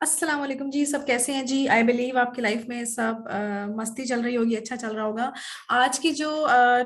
अस्सलाम वालेकुम जी। सब कैसे हैं जी? आई बिलीव आपकी लाइफ में सब मस्ती चल रही होगी, अच्छा चल रहा होगा। आज की जो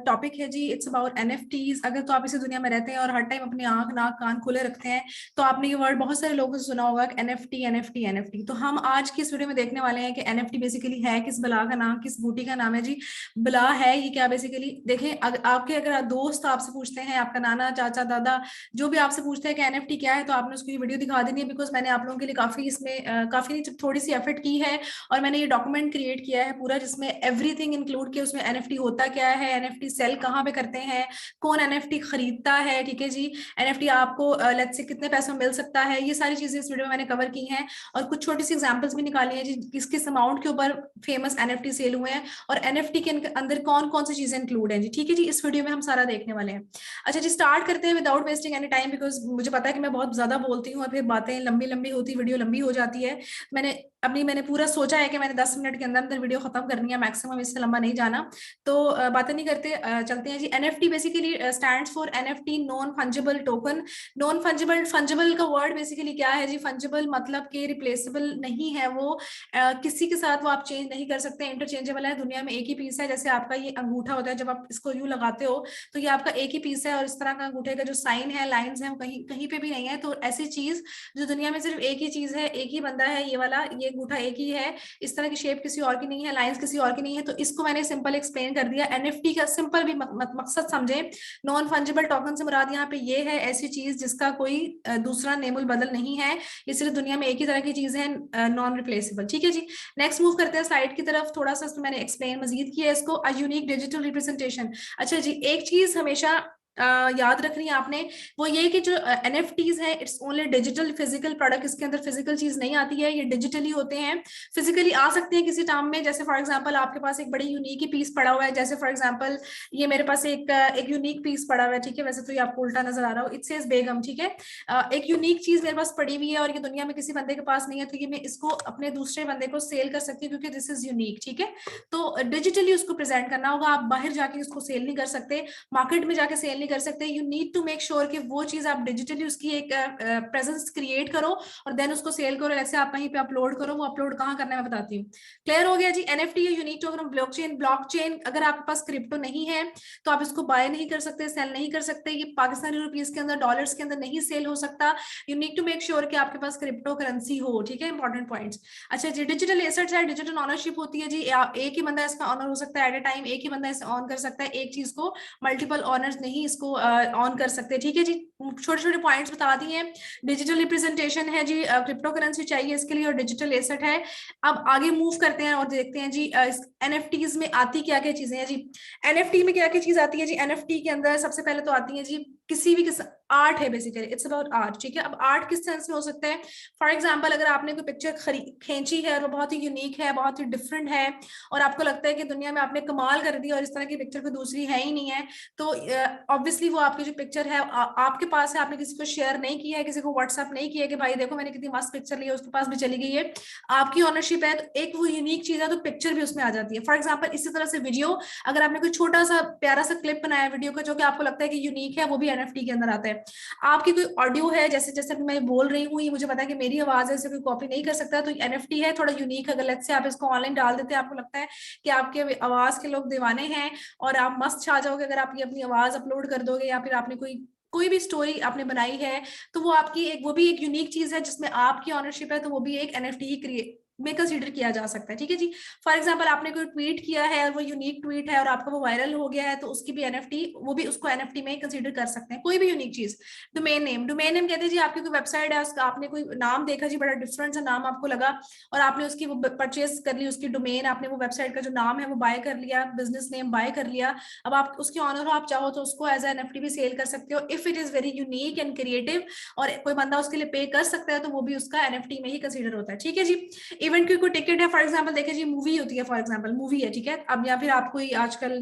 टॉपिक है जी, इट्स अबाउट एनएफटीज। अगर तो आप इसी दुनिया में रहते हैं और हर टाइम अपनी आंख नाक कान खुले रखते हैं तो आपने ये वर्ड बहुत सारे लोगों से सुना होगा कि एनएफटी एनएफटी एनएफटी। तो हम आज की इस वीडियो में देखने वाले हैं कि एनएफटी बेसिकली है किस बला का नाम, किस बूटी का नाम है जी। बला है ये क्या बेसिकली? देखें, आपके अगर दोस्त आपसे पूछते हैं, आपका नाना चाचा दादा जो भी आपसे पूछते हैं कि एनएफटी क्या है, तो आपने उसको ये वीडियो दिखा देनी है। बिकॉज मैंने आप लोगों के लिए काफी इसमें काफी नहीं, थोड़ी सी एफर्ट की है और मैंने ये डॉक्यूमेंट क्रिएट किया है पूरा, जिसमें एवरीथिंग इंक्लूड किया। उसमें एनएफटी होता क्या है, एनएफटी सेल कहाँ पे करते हैं, कौन एनएफटी खरीदता है, ठीक है जी। एनएफटी आपको लेट्स से कितने पैसों में मिल सकता है, ये सारी चीजें इस वीडियो में मैंने कवर की हैं। और कुछ छोटी सी एग्जांपल्स भी निकाली हैं जी, किस किस अमाउंट के ऊपर फेमस एनएफटी सेल हुए हैं और एनएफटी के अंदर कौन कौन सी चीजें इंक्लूड हैं जी। ठीक है जी, इस वीडियो में हम सारा देखने वाले हैं। अच्छा जी, स्टार्ट करते हैं without wasting any time, because मुझे पता है कि मैं बहुत ज्यादा बोलती हूँ और फिर बातें लंबी लंबी होती, वीडियो लंबी हो जाती है। मैंने पूरा सोचा है कि मैंने 10 मिनट के अंदर अंदर वीडियो खत्म करनी है मैक्सिमम, इससे लंबा नहीं जाना। तो बातें नहीं करते, चलते हैं जी। NFT basically stands for NFT, non fungible token. Non fungible, fungible का वर्ड बेसिकली क्या है जी? फंजिबल मतलब कि रिप्लेसेबल नहीं है वो, किसी के साथ वो आप चेंज नहीं कर सकते, इंटरचेंजेबल है, दुनिया में एक ही पीस है। जैसे आपका ये अंगूठा होता है, जब आप इसको यूं लगाते हो तो ये आपका एक ही पीस है, और इस तरह का अंगूठे का जो साइन है, लाइंस है, वो कहीं कहीं पे भी नहीं है। तो ऐसी चीज जो दुनिया में सिर्फ एक ही चीज है, एक ही बंदा है, ये वाला, ये अंगूठा एक ही है, इस तरह की शेप किसी और की नहीं है, लाइंस किसी और की नहीं है। तो इसको मैंने सिंपल एक्सप्लेन कर दिया। एनएफटी का सिंपल भी मकसद समझे। नॉन फंजिबल टोकन से मुराद यहाँ पे ये है ऐसी चीज जिसका कोई दूसरा नेमुल बदल नहीं है, ये सिर्फ दुनिया में एक ही तरह की चीज है, नॉन रिप्लेसेबल। ठीक है जी। नेक्स्ट मूव करते हैं स्लाइड की तरफ। थोड़ा सा मैंने एक्सप्लेन मजीद किया है इसको, अ यूनिक डिजिटल रिप्रेजेंटेशन। अच्छा जी, एक चीज हमेशा याद रखनी है आपने, वो ये कि जो एनएफटीज है, it's only digital physical product. इसके अंदर फिजिकल चीज नहीं आती है, ये डिजिटली होते हैं। फिजिकली आ सकते हैं किसी टाइम में, जैसे फॉर एग्जांपल आपके पास एक बड़ी यूनिक ही पीस पड़ा हुआ है, जैसे फॉर एग्जांपल ये मेरे पास एक यूनिक पीस पड़ा हुआ है, ठीक है। वैसे तो ये आपको उल्टा नजर आ रहा हो, इट सेज बेगम, ठीक है। एक यूनिक चीज मेरे पास पड़ी हुई है और ये दुनिया में किसी बंदे के पास नहीं है, तो ये मैं इसको अपने दूसरे बंदे को सेल कर सकती हूँ क्योंकि दिस इज यूनिक, ठीक है। तो डिजिटली उसको प्रेजेंट करना होगा, आप बाहर जाके उसको सेल नहीं कर सकते, मार्केट में जाके सेल नहीं कर सकते। You need to make sure कि वो चीज आप डिजिटली उसकी एक प्रेजेंस क्रिएट करो और देन उसको सेल करो। जैसे आप कहीं पे अपलोड करो, वो अपलोड कहाँ करना है मैं बताती हूँ। क्लियर हो गया जी। एनएफटी या यूनिक टोकन ब्लॉकचेन। ब्लॉकचेन, अगर आपके पास क्रिप्टो नहीं है तो आप इसको बाय नहीं कर सकते, सेल नहीं कर सकते। ये पाकिस्तानी रुपीस के अंदर, डॉलर्स के अंदर नहीं सेल हो सकता। You need to make sure कि आपके पास क्रिप्टो करेंसी हो, ठीक है। Important points. अच्छा जी, डिजिटल एसेट्स है, डिजिटल ऑनरशिप होती है जी। एक ही बंदा इसका ऑनर हो सकता है एट ए टाइम, एक ही बंदा इसे ऑन कर सकता है, एक चीज को मल्टीपल ऑनर्स नहीं इसको ऑन कर सकते, ठीक है जी। छोटे छोटे पॉइंट्स बता दिए। डिजिटल रिप्रेजेंटेशन है जी, क्रिप्टो करेंसी चाहिए इसके लिए और डिजिटल एसेट है। अब आगे मूव करते हैं और देखते हैं जी एनएफटीज में आती क्या क्या चीजें हैं जी। एनएफटी में क्या क्या चीज आती है जी? एनएफटी के अंदर सबसे पहले तो आती है जी किसी भी किस्म, आर्ट है बेसिकली, इट्स अबाउट आर्ट, ठीक है। अब आर्ट किस सेंस में हो सकता है? फॉर एग्जाम्पल, अगर आपने कोई पिक्चर खींची है और वो बहुत ही यूनिक है, बहुत ही डिफरेंट है, और आपको लगता है कि दुनिया में आपने कमाल कर दी और इस तरह की पिक्चर कोई दूसरी है ही नहीं है, तो ऑब्वियसली वो आपकी जो पिक्चर है आपके पास है, आपने किसी को शेयर नहीं किया है, किसी को व्हाट्सएप नहीं किया कि भाई देखो मैंने कितनी मस्त पिक्चर ली है, उसके पास भी चली गई है, आपकी ऑनरशिप है, तो एक वो यूनिक चीज है, तो पिक्चर भी उसमें आ जाती है। फॉर एग्जाम्पल इसी तरह से वीडियो, अगर आपने कोई छोटा सा प्यारा सा क्लिप बनाया वीडियो का जो कि आपको लगता है कि यूनिक है, वो भी एनएफटी के अंदर आता है। आपकी कोई ऑडियो है, जैसे जैसे मैं बोल रही हूँ, ये मुझे पता है कि मेरी आवाज है, इसे कोई कॉपी नहीं कर सकता, तो एनएफटी है, थोड़ा यूनिक। अगर लेट्स से आप इसको ऑनलाइन डाल देते हैं, आपको लगता है कि आपके आवाज के लोग दीवाने हैं और आप मस्त छा जाओगे अगर आप ये अपनी आवाज अपलोड कर दोगे, या फिर आपने कोई कोई भी स्टोरी आपने बनाई है, तो वो आपकी एक, वो भी एक यूनिक चीज है जिसमें आपकी ऑनरशिप है, तो वो भी एक एनएफटी ही क्रिएट में कंसीडर किया जा सकता है, ठीक है जी। फॉर एग्जांपल आपने कोई ट्वीट किया है और वो यूनिक ट्वीट है और आपका वो वायरल हो गया है, तो उसकी भी एनएफटी, वो भी उसको एनएफटी में कंसीडर कर सकते हैं, कोई भी यूनिक चीज। डोमेन नेम, डोमेन नेम कहते हैं जी आपकी कोई वेबसाइट है, उसका आपने कोई नाम देखा जी, बड़ा डिफरेंट सा नाम आपको लगा और आपने उसकी वो परचेज कर ली, उसकी डोमेन, आपने वो वेबसाइट का जो नाम है वो बाय कर लिया, बिजनेस नेम बाय कर लिया। अब आप उसके ऑनर हो, आप चाहो तो उसको एज एनएफटी भी सेल कर सकते हो if it is very unique and creative, और कोई बंदा उसके लिए पे कर सकता है, तो वो भी उसका एनएफटी में ही कंसीडर होता है, ठीक है जी। इवेंट की कोई टिकट है, फॉर एग्जांपल देखिए जी, मूवी होती है, फॉर एग्जांपल मूवी है, ठीक है, अब या फिर आप कोई आजकल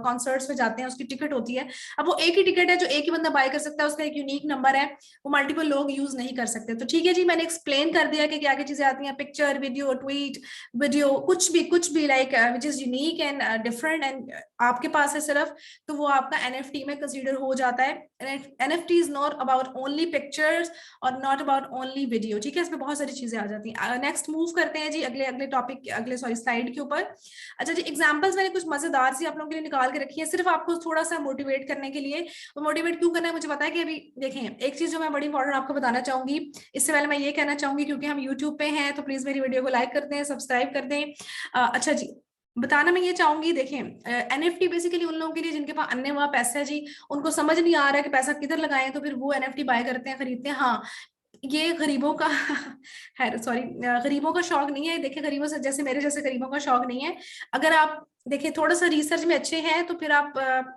कॉन्सर्ट्स में जाते हैं, उसकी टिकट होती है, अब वो एक ही टिकट है जो एक ही बंदा बाय कर सकता है, उसका एक यूनिक नंबर है, वो मल्टीपल लोग यूज नहीं कर सकते। तो ठीक है जी, मैंने एक्सप्लेन कर दिया कि क्या क्या चीजें आती हैं, पिक्चर, वीडियो, ट्वीट, वीडियो, कुछ भी like which is unique and different and आपके पास है सिर्फ, तो वो आपका एनएफटी में कंसीडर हो जाता है। NFT is not about only pictures और नॉट अबाउट ओनली वीडियो, ठीक है, इसमें बहुत सारी चीजें आ जाती हैं। नेक्स्ट मूव करते हैं जी अगले अगले टॉपिक, अगले सॉरी स्लाइड के ऊपर। अच्छा जी, एग्जांपल्स मैंने कुछ मजेदार सी आप लोगों के लिए निकाल के रखी है, सिर्फ आपको थोड़ा सा मोटिवेट करने के लिए। तो मोटिवेट क्यों करना है मुझे पता है कि अभी देखें, एक चीज जो मैं बड़ी इंपॉर्टेंट आपको बताना चाहूंगी, इससे पहले मैं ये कहना चाहूंगी, क्योंकि हम यूट्यूब पे हैं, तो प्लीज मेरी वीडियो को लाइक कर दें, सब्सक्राइब कर दें। अच्छा जी, बताना मैं ये चाहूंगी, देखें एनएफटी बेसिकली उन लोगों के लिए जिनके पास अन्य वहां पैसा है जी, उनको समझ नहीं आ रहा है कि पैसा किधर लगाएं, तो फिर वो एनएफटी बाय करते हैं, खरीदते हैं। हाँ, ये गरीबों का है, सॉरी, गरीबों का शौक नहीं है, देखिए गरीबों से जैसे मेरे जैसे गरीबों का शौक नहीं है। अगर आप देखिए थोड़ा सा रिसर्च में अच्छे हैं, तो फिर आप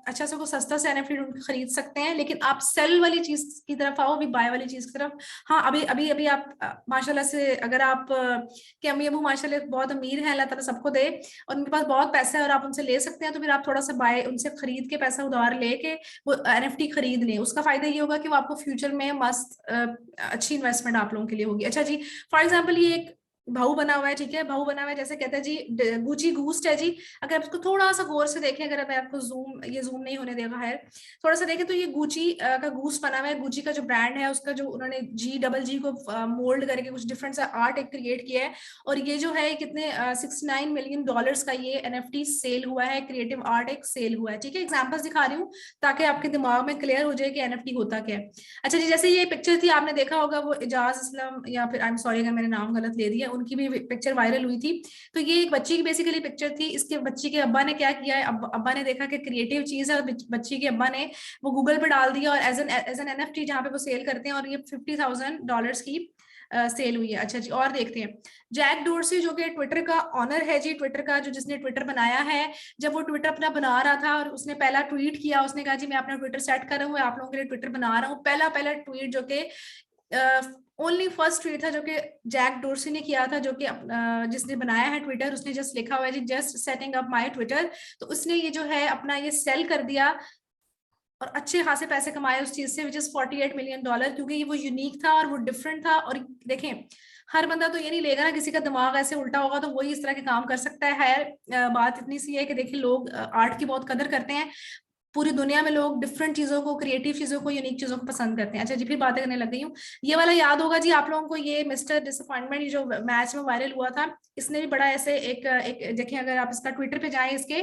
अच्छा से को सस्ता से एनएफटी खरीद सकते हैं, लेकिन आप सेल वाली चीज की तरफ आओ, अभी बाय वाली चीज की तरफ। हाँ, अभी अभी अभी आप माशाल्लाह से, अगर आप के अम्मी अबू माशाल्लाह बहुत अमीर हैं, अल्लाह ताला सबको दे, और उनके पास बहुत पैसा है और आप उनसे ले सकते हैं, तो फिर आप थोड़ा सा बाय उनसे खरीद के पैसा उधार लेके वो एनएफटी खरीद लें। उसका फायदा ये होगा कि वो आपको फ्यूचर में मस्त अच्छी इन्वेस्टमेंट आप लोगों के लिए होगी। अच्छा जी, फॉर एग्जाम्पल ये एक भाऊ बना हुआ है, ठीक है, भाऊ बना हुआ है, जैसे कहते हैं जी गुची घूस्ट है जी। अगर आप इसको थोड़ा सा गौर से देखें, अगर मैं आपको जूम, ये जूम नहीं होने देगा है, थोड़ा सा देखें, तो ये गुची का घूस बना हुआ है। गुची का जो ब्रांड है, उसका जो उन्होंने जी को मोल्ड करके कुछ डिफरेंट सा आर्ट एक क्रिएट किया है, और ये जो है कितने $69 मिलियन का ये एनएफटी सेल हुआ है, क्रिएटिव आर्ट एक सेल हुआ है, ठीक है। एग्जाम्पल्स दिखा रही हूँ ताकि आपके दिमाग में क्लियर हो जाए कि एनएफटी होता क्या है। अच्छा जी, जैसे ये पिक्चर थी, आपने देखा होगा, वो इजाज असलम, या फिर आई एम सॉरी अगर मैंने नाम गलत ले दिया, उनकी भी पिक्चर वायरल हुई थी। तो ये एक बच्ची की बेसिकली पिक्चर थी। इसके बच्ची के अब्बा ने क्या किया है, अब्बा ने देखा कि क्रिएटिव चीज है, और बच्ची के अब्बा ने वो गूगल पे डाल दिया, और एज एन एनएफटी जहाँ पे वो सेल करते हैं, और ये $50,000 की सेल हुई है। अच्छा जी, और देखते हैं, जैक डोर्सी जो कि ट्विटर का ऑनर है जी, ट्विटर का जो जिसने ट्विटर बनाया है, जब वो ट्विटर अपना बना रहा था और उसने पहला ट्वीट किया, उसने कहा जी मैं अपना ट्विटर सेट कर रहा हूँ, आप लोगों के लिए ट्विटर बना रहा हूँ, पहला पहला ट्वीट जो कि ओनली फर्स्ट ट्वीट था जो कि जैक डोर्सी ने किया था, जो कि जिसने बनाया है ट्विटर, उसने जस्ट लिखा हुआ है जी, just setting up my Twitter. तो उसने ये जो है अपना ये सेल कर दिया और अच्छे खासे पैसे कमाए उस चीज से, विच इज $48 मिलियन, क्योंकि ये वो यूनिक था और वो डिफरेंट था। और देखें, हर बंदा तो ये नहीं लेगा ना, किसी का दिमाग ऐसे उल्टा होगा तो वही इस तरह के काम कर सकता है। बात इतनी सी है कि देखिए, लोग आर्ट की बहुत कदर करते हैं, पूरी दुनिया में लोग डिफरेंट चीजों को, क्रिएटिव चीजों को, यूनिक चीजों को पसंद करते हैं। अच्छा जी, फिर बातें करने लग गई हूँ। ये वाला याद होगा जी आप लोगों को, ये मिस्टर डिसअपॉइंटमेंट, ये जो मैच में वायरल हुआ था, इसने भी बड़ा ऐसे एक देखिए, अगर आप इसका ट्विटर पे जाएं, इसके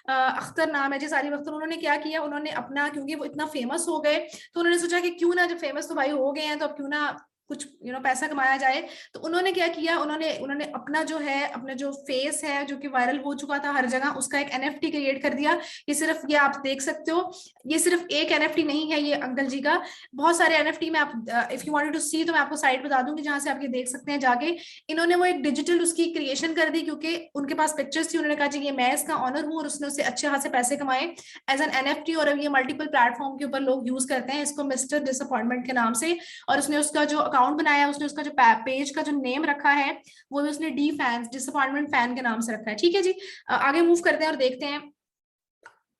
अख्तर नाम है जी, सारी अख्तर, उन्होंने क्या किया, उन्होंने अपना, क्योंकि वो इतना फेमस हो गए, तो उन्होंने सोचा कि क्यों ना, जब फेमस तो भाई हो गए हैं, तो अब क्यों ना कुछ पैसा कमाया जाए। तो उन्होंने क्या किया, उन्होंने उन्होंने अपना जो है, अपना जो फेस है जो कि वायरल हो चुका था हर जगह, उसका एक एनएफटी क्रिएट कर दिया। ये सिर्फ, ये आप देख सकते हो, ये सिर्फ एक एनएफटी नहीं है ये अंकल जी का, बहुत सारे एनएफटी में आप, इफ यू वांटेड टू सी, तो मैं आपको साइट बता दूंगी जहां से आप ये देख सकते हैं जाके। इन्होंने वो एक डिजिटल उसकी क्रिएशन कर दी, क्योंकि उनके पास पिक्चर्स थी, उन्होंने कहा जी ये मैं इसका ऑनर हूँ, और उसने उससे अच्छे खासे पैसे कमाए एज एन एनएफटी। और अब ये मल्टीपल प्लेटफॉर्म के ऊपर लोग यूज करते हैं इसको, मिस्टर डिसअपॉइंटमेंट के नाम से। और उसने उसका जो अकाउंट बनाया, उसने उसका जो पेज का जो नेम रखा है, वो भी उसने डी फैंस, डिसअपॉइंटमेंट फैन के नाम से रखा है, ठीक है जी। आगे मूव करते हैं और देखते हैं।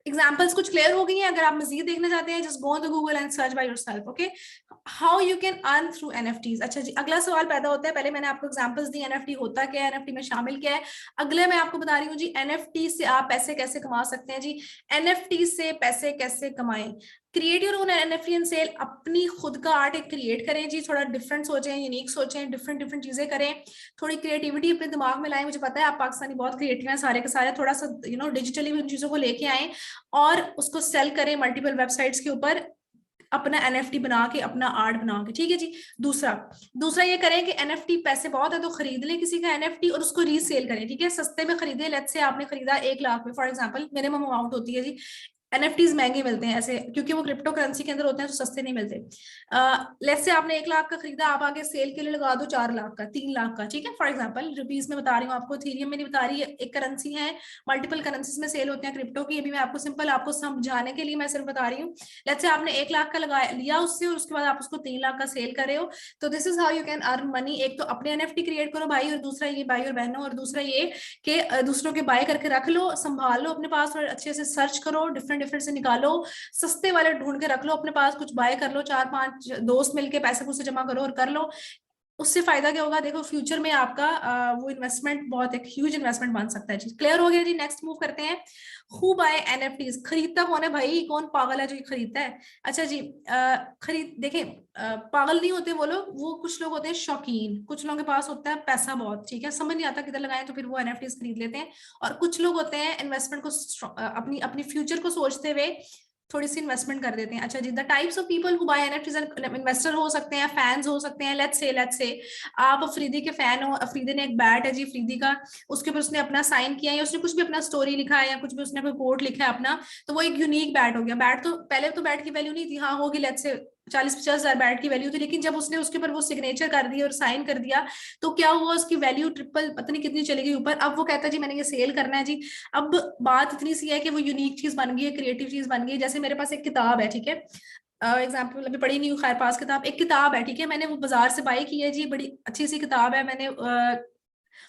एग्जाम्पल्स कुछ क्लियर हो गई हैं? अगर आप मजीद देखना चाहते हैं, just go on the Google and search by yourself, okay, how you can earn through NFTs. अच्छा जी, अगला सवाल पैदा होता है, पहले मैंने आपको एग्जांपल्स दी, एनएफटी होता क्या है, एनएफटी में शामिल क्या है। अगले मैं आपको बता रही हूँ जी, एनएफटी से आप पैसे कैसे कमा सकते हैं जी। एनएफटी से पैसे कैसे कमाएं, create your own NFT and sell, अपनी खुद का आर्ट एक क्रिएट करें जी, थोड़ा डिफरेंट सोचें, यूनिक सोचें, डिफरेंट डिफरेंट चीजें करें, थोड़ी क्रिएटिविटी अपने दिमाग में लाएं। मुझे पता है आप पाकिस्तानी बहुत क्रिएटिव हैं सारे के सारे, थोड़ा सा डिजिटली उन चीजों को लेके आए और उसको सेल करें मल्टीपल वेबसाइट्स के ऊपर, अपना एनएफटी बना के, अपना आर्ट बना के, ठीक है जी। दूसरा दूसरा ये करें कि एनएफटी पैसे बहुत है तो खरीद लें किसी का एनएफटी और उसको रीसेल करें, ठीक है, सस्ते में खरीदे। लेट्स से आपने खरीदा 1 लाख में, फॉर एग्जांपल मिनिमम अमाउंट होती है जी एनएफटीज महंगे मिलते हैं ऐसे, क्योंकि वो क्रिप्टो करेंसी के अंदर होते हैं, तो सस्ते नहीं मिलते। लेट्स से आपने 1 लाख का खरीदा, आप आगे सेल के लिए लगा दो 4 लाख का, 3 लाख का, ठीक है, फॉर एग्जांपल रुपीज में बता रही हूँ आपको, इथेरियम में नहीं बता रही है, एक करेंसी है, मल्टीपल करेंसीज में सेल होते हैं क्रिप्टो की, अभी मैं आपको सिंपल आपको समझाने के लिए मैं सिर्फ बता रही हूँ। लेट्स से आपने 1 लाख का लगाया लिया उससे, और उसके बाद आप उसको 3 लाख का सेल कर रहे हो, तो this is how you can earn money. एक तो अपने एनएफटी क्रिएट करो भाई, और दूसरा ये भाई और बहनों, और दूसरा ये कि दूसरों के बाय करके रख लो, संभाल लो अपने पास, और अच्छे से सर्च करो, डिफरेंट डिफरेंट से निकालो, सस्ते वाले ढूंढ के रख लो अपने पास, कुछ बाय कर लो, 4-5 दोस्त मिलके पैसे पूसे जमा करो और कर लो। उससे फायदा क्या होगा, देखो फ्यूचर में आपका वो इन्वेस्टमेंट बहुत एक ह्यूज इन्वेस्टमेंट बन सकता है जी। क्लियर हो गया जी। नेक्स्ट मूव करते हैं, हु बाय एनएफटीज, खरीदता कौन है भाई, कौन पागल है जो ये खरीदता है। अच्छा जी, खरीद देखें, पागल नहीं होते वो लोग, वो कुछ लोग होते हैं शौकीन, कुछ लोगों के पास होता है पैसा बहुत, ठीक है, समझ नहीं आता किधर लगाएं, तो फिर वो एनएफटीज खरीद लेते हैं। और कुछ लोग होते हैं इन्वेस्टमेंट को अपनी अपनी फ्यूचर को सोचते हुए थोड़ी सी इन्वेस्टमेंट कर देते हैं। अच्छा जी, the types of people who buy NFTs, investor हो सकते हैं, फैंस हो सकते हैं। लेट्स से आप अफरीदी के फैन हो, अफरीदी ने एक बैट है जी अफरीदी का, उसके ऊपर उसने अपना साइन किया है, या उसने कुछ भी अपना स्टोरी लिखा है, या कुछ भी उसने कोई कोट लिखा है अपना, तो वो एक यूनिक बैट हो गया। बैट तो पहले तो बैट की वैल्यू नहीं थी, हाँ होगी, लेट्स से 40-50 हजार बैट की वैल्यू थी, लेकिन जब उसने उसके ऊपर वो सिग्नेचर कर दिया और साइन कर दिया, तो क्या हुआ, उसकी वैल्यू ट्रिपल पता नहीं कितनी चली गई ऊपर। अब वो कहता है जी मैंने ये सेल करना है जी। अब बात इतनी सी है कि वो यूनिक चीज बन गई है, क्रिएटिव चीज बन गई है। जैसे मेरे पास एक किताब है, ठीक है, एग्जाम्पल अभी पढ़ी नहीं हूँ, खैर पास किताब, एक किताब है, ठीक है, मैंने वो बाजार से बाई की है जी, बड़ी अच्छी सी किताब है, मैंने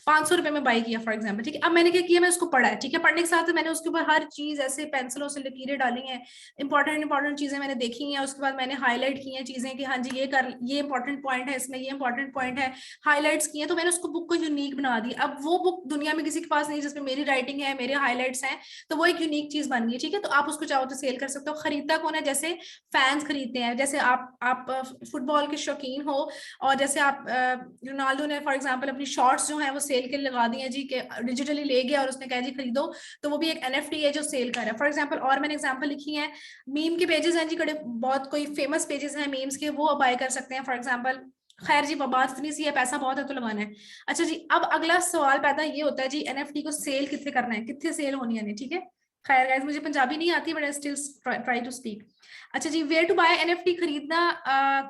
500 रुपए में बाई किया फॉर एग्जाम्पल, ठीक है। अब मैंने क्या किया, मैं उसको पढ़ा है, ठीक है, पढ़ने के साथ मैंने उसके ऊपर हर चीज ऐसे पेंसिलों से लकीरें डाली हैं, इंपॉर्टेंट चीजें मैंने देखी हैं, उसके बाद मैंने हाईलाइट की हैं चीजें कि हाँ जी ये कर, ये इंपॉर्टेंट पॉइंट है इसमें, ये इंपॉर्टेंट पॉइंट है, हाईलाइट्स किए, तो मैंने उसको बुक को यूनिक बना दी। अब वो बुक दुनिया में किसी के पास नहीं जिसमें मेरी राइटिंग है, मेरे हाईलाइट्स हैं, तो वो एक यूनिक चीज बन गई, ठीक है। तो आप उसको चाहो तो सेल कर सकते हो। खरीदता कौन है, जैसे फैंस खरीदते हैं, जैसे आप फुटबॉल के शौकीन हो, और जैसे आप रोनाल्डो ने फॉर एग्जांपल अपनी शॉर्ट्स जो है वो सेल के लिए लगा दी है जी, के डिजिटली ले गया और उसने कहा जी खरीदो, तो वो भी एक एनएफटी है जो सेल कर रहा है फॉर एग्जांपल। और मैंने एग्जांपल लिखी है, मीम के पेजेस हैं जी, कड़े बहुत कोई फेमस पेजेस हैं मीम्स के, वो बाय कर सकते हैं फॉर एग्जांपल। खैर जी बात इतनी सी है, पैसा बहुत है तो लगाना है। अच्छा जी, अब अगला सवाल पैदा ये होता है जी, एनएफटी को सेल कितने करना है, कितने सेल होनी है, ठीक है। खैर गाइस मुझे पंजाबी नहीं आती, but I still try to speak. अच्छा जी, वेयर टू बाय एनएफटी, खरीदना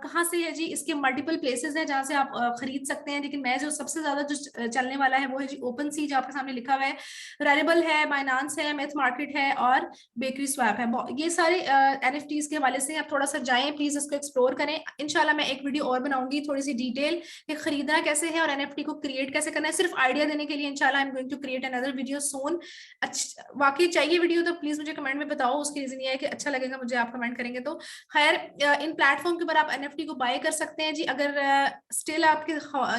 कहाँ से है जी, इसके मल्टीपल प्लेसेस हैं जहां से आप खरीद सकते हैं, लेकिन मैं जो सबसे ज्यादा जो चलने वाला है वो है जी ओपन सी, जो आपके सामने लिखा हुआ है, रेरेबल है, बाइनांस है, मेथ मार्केट है, और बेकरी स्वैप है। ये सारे एनएफटीज के हवाले से आप थोड़ा सा जाएं, प्लीज इसको एक्सप्लोर करें। इंशाल्लाह मैं एक वीडियो और बनाऊंगी थोड़ी सी डिटेल कि खरीदना कैसे है और एनएफटी को क्रिएट कैसे करना है, सिर्फ आइडिया देने के लिए। इंशाल्लाह I am going to create another video soon. अच्छा वाकई चाहिए वीडियो तो प्लीज मुझे कमेंट में बताओ, उसकी रीजन ये है कि अच्छा लगेगा मुझे, आप कमेंट करेंगे तो। खैर इन प्लेटफॉर्म के ऊपर आप एनएफटी को बाय कर सकते हैं जी। अगर स्टिल आपके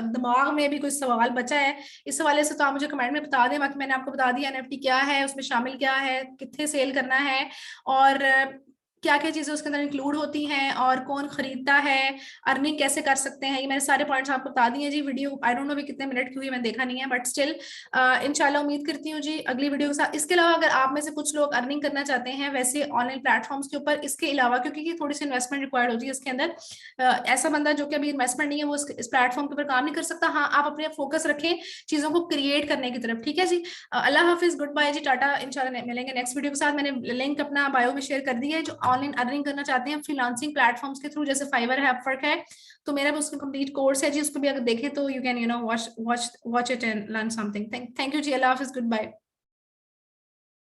दिमाग में भी कोई सवाल बचा है इस हवाले से, तो आप मुझे कमेंट में बता दें। बाकी मैंने आपको बता दिया एनएफटी क्या है, उसमें शामिल क्या है, कितने सेल करना है, और क्या क्या चीजें उसके अंदर इंक्लूड होती हैं, और कौन खरीदता है, अर्निंग कैसे कर सकते हैं, ये मैंने सारे पॉइंट्स आपको बता दिए जी। वीडियो आई डोंट नो भी कितने मिनट की हुई, मैंने देखा नहीं है, बट स्टिल इंशाल्लाह उम्मीद करती हूँ जी अगली वीडियो के साथ। इसके अलावा अगर आप में से कुछ लोग अर्निंग करना चाहते हैं वैसे ऑनलाइन प्लेटफॉर्म्स के ऊपर, इसके अलावा क्योंकि ये थोड़ी सी इन्वेस्टमेंट रिक्वायर्ड होती है इसके अंदर, ऐसा बंदा जो कि अभी इन्वेस्टमेंट नहीं है वो इस प्लेटफॉर्म के ऊपर काम नहीं कर सकता। हाँ आप अपने फोकस रखें चीजों को क्रिएट करने की तरफ, ठीक है जी। अल्लाह हाफिज, गुड बाय जी, टाटा, इंशाल्लाह मिलेंगे नेक्स्ट वीडियो के साथ। मैंने लिंक अपना बायो में शेयर कर दिया है, जो ऑनलाइन अर्निंग करना चाहते हैं फ्रीलांसिंग प्लेटफॉर्म्स के थ्रू, जैसे फाइवर है, अपवर्क है, तो मेरा भी उसका कंप्लीट कोर्स है जी, उसको भी अगर देखें तो you can watch it and learn something. Thank you जी, अल्लाह हाफिज, गुड बाय।